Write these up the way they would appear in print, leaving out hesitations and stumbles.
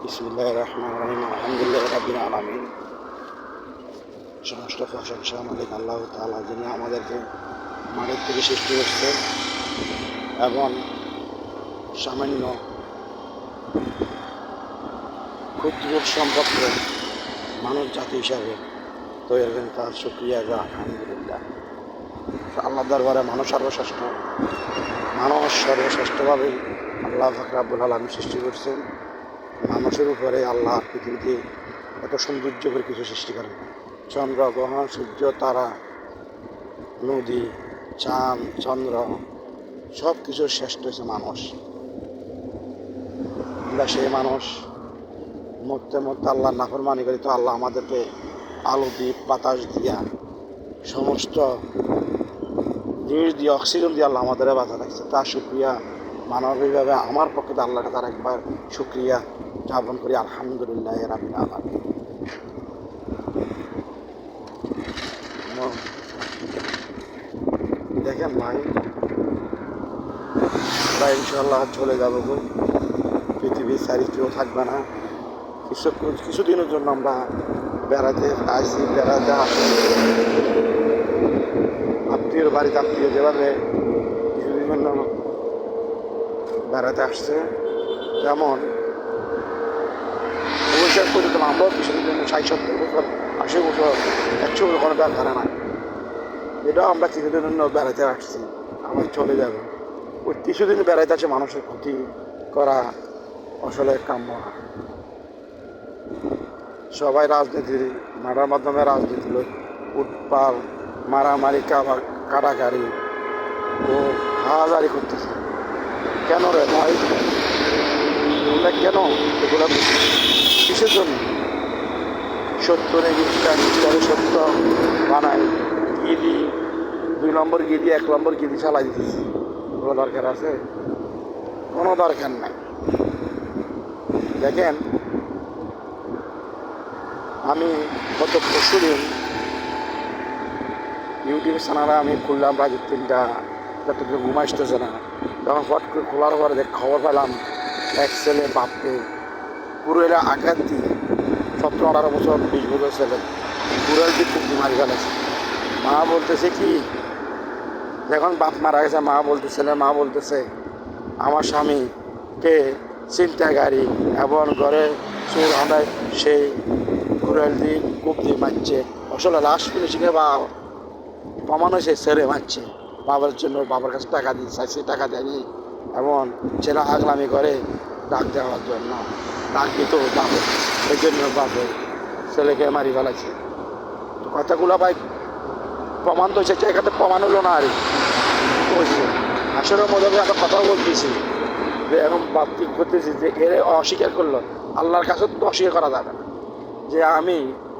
বিসমিল্লাহির রহমানির রহিম। আলহামদুলিল্লাহি রাব্বিল আলামিন। সমস্ত প্রশংসা মালিক আল্লাহ তাআলা, যিনি আমাদেরকে মাটির থেকে সৃষ্টি করছেন এবং সামান্য ক্ষুদ্র সম্পর্কে মানুষ জাতি হিসাবে তৈরি করেন। তার শুকরিয়া গো আলহামদুলিল্লাহ। আল্লাহ দরবারে মানুষ সর্বশ্রেষ্ঠভাবে আল্লাহ পাক রব্বুল আলামিন সৃষ্টি করছেন। মানুষের উপরে আল্লাহ পৃথিবীতে এত সৌন্দর্য করে কিছু সৃষ্টি করেন। চন্দ্র, গ্রহ, সূর্য, তারা, নদী, চাঁদ, চন্দ্র, সব কিছুর শ্রেষ্ঠ হয়েছে মানুষ। আমরা সেই মানুষ মরতে মরতে আল্লাহ নাফরমানি করি, তো আল্লাহ আমাদেরকে আলো দিয়ে, বাতাস দিয়া, সমস্ত জিনিস দিয়ে, অক্সিজেন দিয়ে আল্লাহ আমাদের বাঁচা রাখছে। তার শুক্রিয়া মানবিকভাবে আমার পক্ষে আল্লাহকে তার একবার শুক্রিয়া জ্ঞাপন করি। আলহামদুলিল্লাহ রাব্বিল আলামিন। দেখেন ভাই, আমরা ইনশাল্লাহ চলে যাবো, পৃথিবীর সারি কেউ থাকবে না। কিছুদিনের জন্য আমরা বেড়াতে আসি, বেড়াতে আসি আত্মীয়র বাড়িতে। আত্মীয় যেভাবে কিছুদিনের জন্য বেড়াতে আসছে, যেমন অভিষেক করে দিলাম আমরাও কিছুদিনের জন্য 60-70 বছর, 80 বছর, 100 বছর কোনো দরকার নাই। এটাও আমরা কিছুদিনের জন্য বেড়াতে আসছি, আবার চলে যাবে। ওই কিছুদিন বেড়াইতে আছে মানুষের ক্ষতি করা আসলে কাম্য না। সবাই রাজনীতির মারার মাধ্যমে রাজনীতি উৎপাল, মারামারি, কাটাকারি ও হাজারি করতেছে। কেন রে ভাই? আমরা কেন এগুলো কিসের জন্য? সত্য নাকি সত্য বানাই, গিরি 2 নম্বর গিরি 1 নম্বর গিরি চালাই দিতেছি। কোনো দরকার আছে? কোনো দরকার নাই। দেখেন, আমি গত পরশুদিন ইউটিউব চ্যানেলে আমি খুললাম রাত 3টা, যতটুকু ঘুম আসতেছে না। তখন ফট করে খোলার পরে খবর পেলাম এক ছেলে বাপকে পুরো এলা আঘাত দিয়ে, 17-18 বছর 20 বছর ছেলে পুরো দিয়ে কুকুর মারি ফেলেছে। মা বলতেছে কি, যখন বাপ মারা গেছে, মা বলতেছে আমার স্বামীকে ছিনতাইকারী এবং ঘরে চোর হাঁটায় সেই কুড়াল দিয়ে কূপ দিয়ে মারছে। আসলে লাশ ফিনিশিংয়ে বা প্রমাণ হয়েছে ছেড়ে মারছে। বাবার জন্য বাবার কাছে টাকা দিয়ে চাইছে, টাকা দেয়নি, এবং ছেলে আগলামি করে ডাক দেওয়ার জন্য ডাক দিত বাপে, এই জন্য বাপে ছেলেকে মারি ফেলাইছে। তো কথাগুলো ভাই প্রমাণ তো হয়েছে, এখানে প্রমাণ হলো না। আর হয়েছে আসলের মধ্যে আমরা কথাও বলতেছি যে এখন বাপ্তি করতেছি যে এর অস্বীকার করলো, আল্লাহর কাছে তো অস্বীকার করা যাবে না যে আমি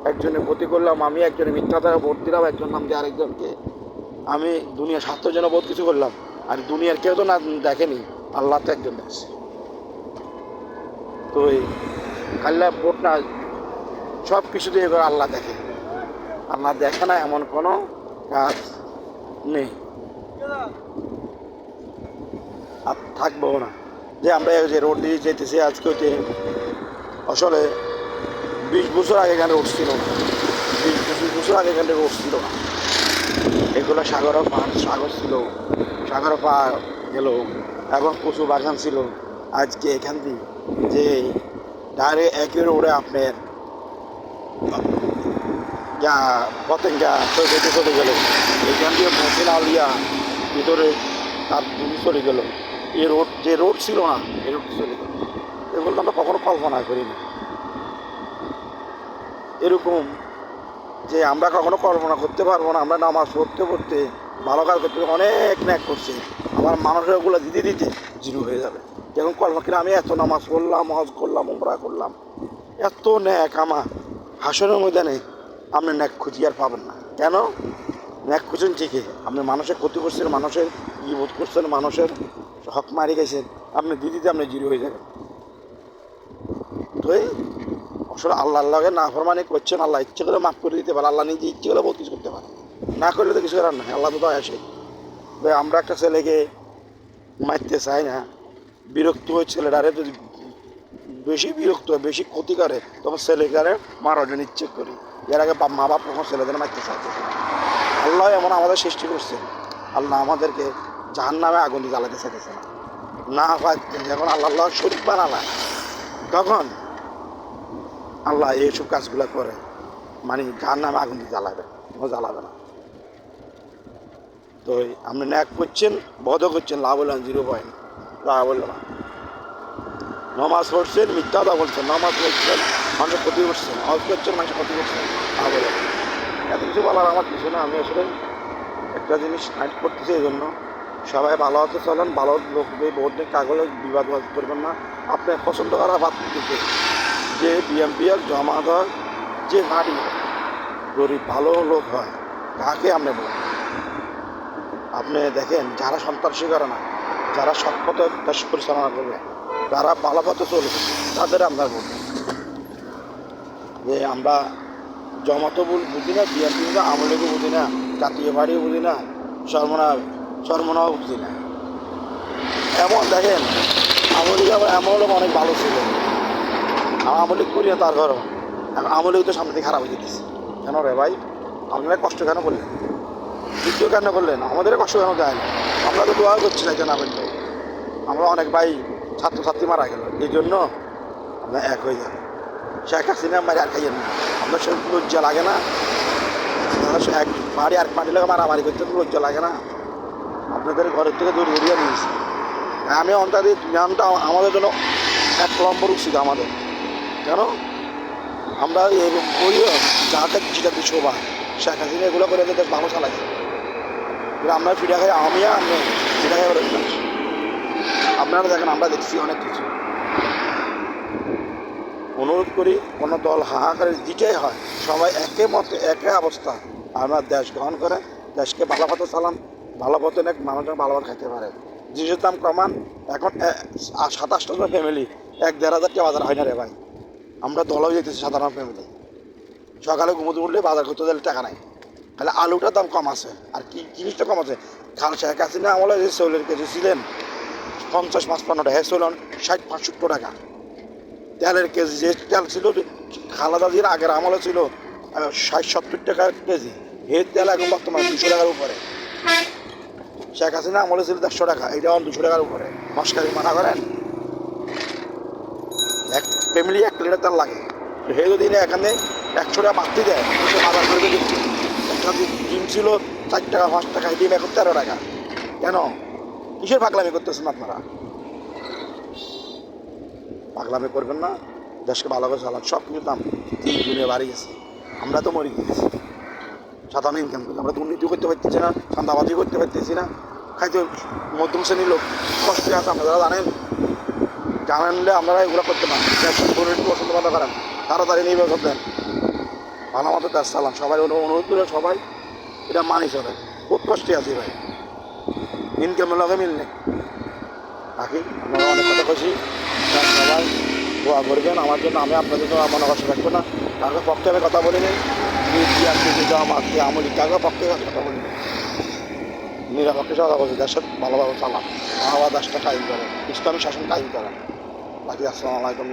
একজনের ক্ষতি করলাম, আমি একজনের মিথ্যা দ্বারা ভোট দিলাম, একজন নাম দিয়ে আরেকজনকে, আমি দুনিয়ার স্বার্থের জন্য বহুত কিছু করলাম। আর দুনিয়ার কেউ তো না দেখেনি, আল্লাহ তো একজন দেখছে। তো এই আল্লাহ ভোট না, সব কিছু দিয়ে এবার আল্লাহ দেখে। আল্লাহ দেখে না এমন কোনো কাজ নেই, আর থাকবো না। যে আমরা যে রোড দিয়ে যেতেছি আজকে, আসলে 20 বছর আগে এখানে রোড ছিল না। 20-25 বছর আগে এখানে রোড ছিল না। এগুলো সাগর ছিল, সাগর পার গেল, এবং কচু বাগান ছিল। আজকে এখান দিয়ে যে ডাইরেক্ট একই রোডে আপনার যা পতেঙ্গা চলে গেল, এখান দিয়ে মহসিন আলিয়া ভিতরে তার দূরে চলে গেল। এই রোড যে রোড ছিল না, এই রোড চলে গেল। এগুলো আমরা কখনো কল্পনা করিনি এরকম, যে আমরা কখনো কল্পনা করতে পারবো না। আমরা নামাজ পড়তে ভালো কাজ করতে অনেক ন্যাক করছি, আমার মানুষের ওগুলো দিতে জিরো হয়ে যাবে। যেমন কল্পনা কিনা আমি এত নামাজ পড়লাম, হজ করলাম, উমরা করলাম, এত ন্যাক আমার হাসনের ময়দানে আপনি ন্যাক খুঁজি আর পাবেন না। কেন? ন্যাক খুঁজছেন ঠিকই, আপনি মানুষের ক্ষতি করছেন, মানুষের বিপদ করছেন, মানুষের হক মারি গেছেন, আপনি দিতে আপনি জিরো হয়ে যাবেন। তো আসলে আল্লাহকে নাফরমানি করছেন, আল্লাহ ইচ্ছে করে মাফ করে দিতে পারে, আল্লাহ নিজে ইচ্ছে করে বহুত কিছু করতে পারে, না করলে তো কিছু করার নাই। আল্লাহ তো দয়া আসে। আমরা একটা ছেলেকে মারতে চাই না, বিরক্ত হয়ে ছেলেটারে যদি বেশি বিরক্ত বেশি ক্ষতি করে তখন ছেলেকে মারার জন্য ইচ্ছে করি। এর আগে মা বাপ কখন ছেলেদের মারতে চাইতেছে না। আল্লাহ এমন আমাদের সৃষ্টি করছেন, আল্লাহ আমাদেরকে জাহান্নামে আগুন দিয়ে জ্বালাতে চাইতেছে না। না পাচ্ছে যখন আল্লাহ শরীক বানালা তখন আল্লাহ এইসব কাজগুলো করে, মানে জাহান্নামে আগুন দিয়ে জ্বালাবে, জ্বালাবে না। তো আপনি ন্যাক করছেন, বধ করছেন, লাভ হলেন 0 লাভ হলো না। নমাজ পড়ছেন, মিথ্যা কথা বলছেন, নমাজ পড়ছেন, মানুষের ক্ষতি করছেন, হজ করছেন, মানুষের ক্ষতি করছেন, লাভ হলো না। এত কিছু বলার আমার কিছু না। আমি আসলে একটা জিনিস নাইট করতেছি, এই জন্য সবাই ভালো হতে চলেন, ভালো লোকদের ভোট দিয়ে কাগজে বিবাদ করবেন না। আপনার পছন্দ করা বাদ দিতে যে বিএমপি আর জমাত হয়, যে পার্টি গরিব ভালো লোক হয় তাকে আপনি বলেন। আপনি দেখেন যারা সন্ত্রাসী করে না, যারা সৎ পথে দেশ পরিচালনা করবে, যারা ভালো পথে চলবে, তাদের আপনার বলবেন যে আমরা জমাতো বুঝি না, বিএনপি বুঝি না, আওয়ামী লীগও বুঝি না, জাতীয় পার্টিও বুঝি না, চরমনাও বুঝি না। এমন দেখেন আওয়ামী লীগ এমন লোক অনেক ভালো ছিল, আওয়ামী লীগ করি না তার ঘরও, আওয়ামী লীগ তো সামনে থেকে খারাপ হয়ে যেতেছে। কেন রে ভাই, আপনারা কষ্ট কেন করলেন, দ্বিতীয় কেন করলেন, আমাদের কষ্ট কেন দেয় না? আমরা তো দোয়া করছি না, কেন বললো আমরা অনেক ভাই ছাত্রছাত্রী মারা গেল, এই জন্য আপনার এক হয়ে যাবে। শেখ হাসিনা মারি আর খাইয়েন না, আপনার সব লজ্জা লাগে না? এক বাড়ি আর পার্টি লোক মারামারি করতে লজ্জা লাগে না? আপনাদের ঘরের থেকে দূর দূরিয়ে নিয়েছি। আমি অন্তত জ্ঞানটা আমাদের জন্য 1 নম্বর উচিত আমাদের। কেন আমরা এরকম করিও যাতে যেটা কিছু বা শেখ হাসিনা এগুলো করে দেশ ভালো চালাইছে, আমরা ফিরে খাই, আমি ফিরে খাই করে দিলাম। আপনারা দেখেন আমরা দেখছি অনেক কিছু। অনুরোধ করি কোনো দল হাহাকারে যেটাই হয় সবাই একে মতে একে অবস্থা আমরা দেশ গ্রহণ করে দেশকে ভালো পথে চালান, ভালো পথে নেক মানুষজন ভালোভাবে খাইতে পারে। জিনিসের দাম কমান, এখন 27টা ফ্যামিলি 1-1.5 হাজার টাকা বাজার হয় না রে ভাই। আমরা দলেও যেতেছি সাধারণ ফ্যামিলি, সকালে ঘুমোতে উঠলে বাজার করতে গেলে টাকা নাই, তাহলে আলুটার দাম কম আছে। আর কি জিনিসটা কম আছে, খাল শেখ হাসিনা আমলে যে চৌলের কেজি ছিলেন 50-55 টাকা, হ্যাঁ চলুন 60-65 টাকা। তেলের কেজি যে তেল ছিল খালাদা জির আগের আমলে ছিল 60-70 টাকা কেজি, এর তেল এখন বর্তমানে 200 টাকার উপরে। শেখ হাসিনা আমলে ছিল 150 টাকা, এটা এখন 200 টাকার উপরে। মস্কারি মানা করেন, এক ফ্যামিলি 1 লিটার তেল লাগে, হে যদি এখানে 100 টাকা বাড়তি দেয়, বাজার করে দিচ্ছি। একটা ডিম ছিল 4 টাকা 5 টাকা, ডিম এখন 13 টাকা। কেন, কিসের পাগলামি করতেছেন আপনারা? পাগলামি করবেন না, দেশকে ভালো করে চালান। সব কিছুর দাম 3 গুণে বাড়ি গেছে, আমরা তো মরে গিয়েছি। সাধারণ ইনকাম করি, আমরা দুর্নীতি করতে পারতেছি না, চাঁদাবাজি করতে পারতেছি না, খাইতে মধ্যম শ্রেণীর লোক কষ্ট আছে। আপনারা জানলে আপনারা এগুলো করতে পারেন, দুর্নীতি পছন্দ বন্ধ করেন, তাড়াতাড়ি নির্বাচন দেন, ভালো মতো দেশ চালান। সবাই অনুরোধ করে সবাই এটা মানি চলে। খুব কষ্টে আছি ভাই, ইনকামের লগে মিল নেই। বাকি আপনারা অনেক কথা খুশি, সবাই দোয়া করবেন আমার জন্য। আমি আপনাদের জন্য মনে কষ্ট রাখবো না, কারোর পক্ষে আমি কথা বলিনি, আমলি কারোর পক্ষে কথা বলিনি, নিরাপক্ষে কথা বলছি। দেশের ভালোভাবে চালান, ভালোভাবে দেশটা কায়েম করেন, ইসলামী শাসন কায়েম করেন। বাকি আসসালামু আলাইকুম।